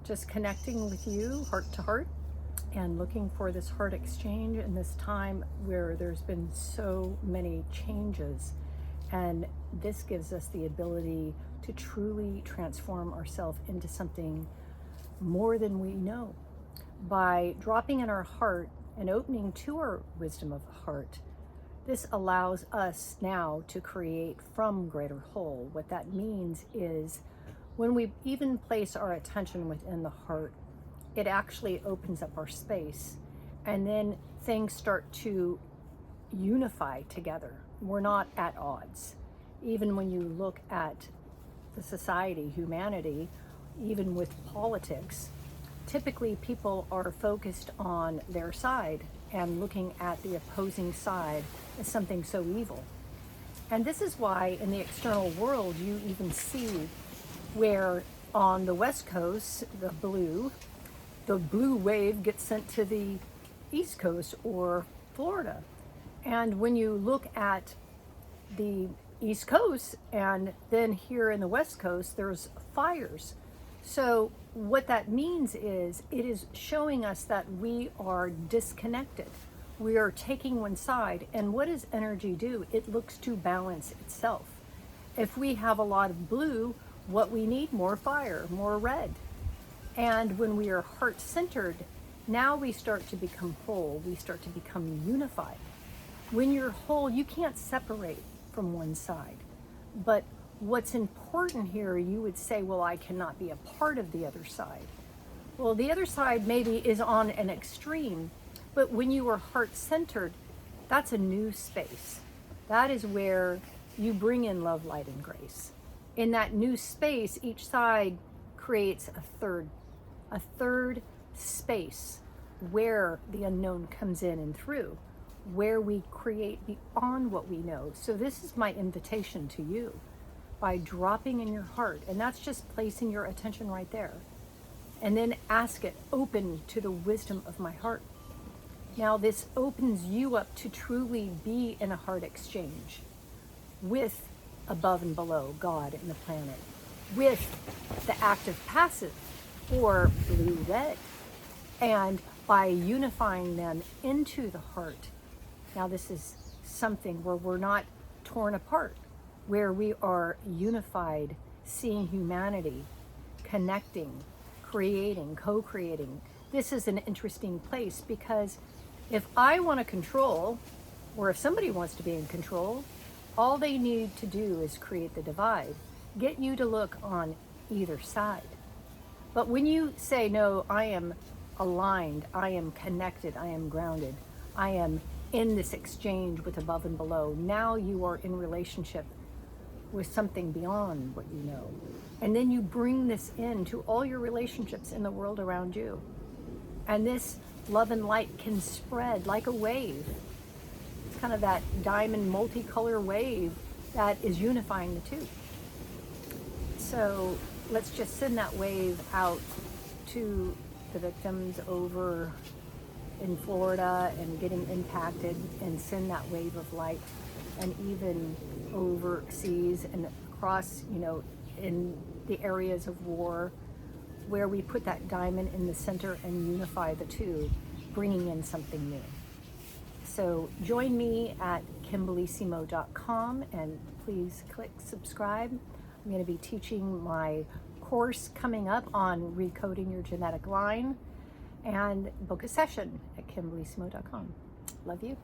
just connecting with you heart to heart and looking for this heart exchange in this time where there's been so many changes. And this gives us the ability to truly transform ourselves into something more than we know. By dropping in our heart and opening to our wisdom of heart, this allows us now to create from greater whole. What that means is when we even place our attention within the heart, it actually opens up our space, and then things start to unify together. We're not at odds. Even when you look at the society, humanity, even with politics, typically people are focused on their side and looking at the opposing side as something so evil. And this is why in the external world you even see where on the West Coast, the blue wave gets sent to the East Coast or Florida. And when you look at the East Coast and then here in the West Coast, there's fires. So what that means is it is showing us that we are disconnected. We are taking one side. And what does energy do? It looks to balance itself. If we have a lot of blue, what we need, more fire, more red. And when we are heart-centered, now we start to become whole. We start to become unified. When you're whole, you can't separate from one side. But what's important here, you would say, well, I cannot be a part of the other side. Well, the other side maybe is on an extreme, but when you are heart-centered, that's a new space. That is where you bring in love, light, and grace. In that new space, each side creates a third space where the unknown comes in and through, where we create beyond what we know. So this is my invitation to you by dropping in your heart, and that's just placing your attention right there. And then ask it, open to the wisdom of my heart. Now this opens you up to truly be in a heart exchange with above and below, God and the planet, with the active passive or blue red. And by unifying them into the heart, now this is something where we're not torn apart, where we are unified, seeing humanity, connecting, creating, co-creating. This is an interesting place because if I want to control, or if somebody wants to be in control, all they need to do is create the divide, get you to look on either side. But when you say, no, I am aligned, I am connected, I am grounded, I am in this exchange with above and below, now you are in relationship with something beyond what you know. And then you bring this into all your relationships in the world around you. And this love and light can spread like a wave. It's kind of that diamond multicolor wave that is unifying the two. So let's just send that wave out to the victims over in Florida and getting impacted, and send that wave of light, and even overseas and across, in the areas of war, where we put that diamond in the center and unify the two, bringing in something new. So join me at KimberlySimo.com, and please click subscribe. I'm going to be teaching my course coming up on recoding your genetic line, and book a session at KimberlySimo.com. Love you.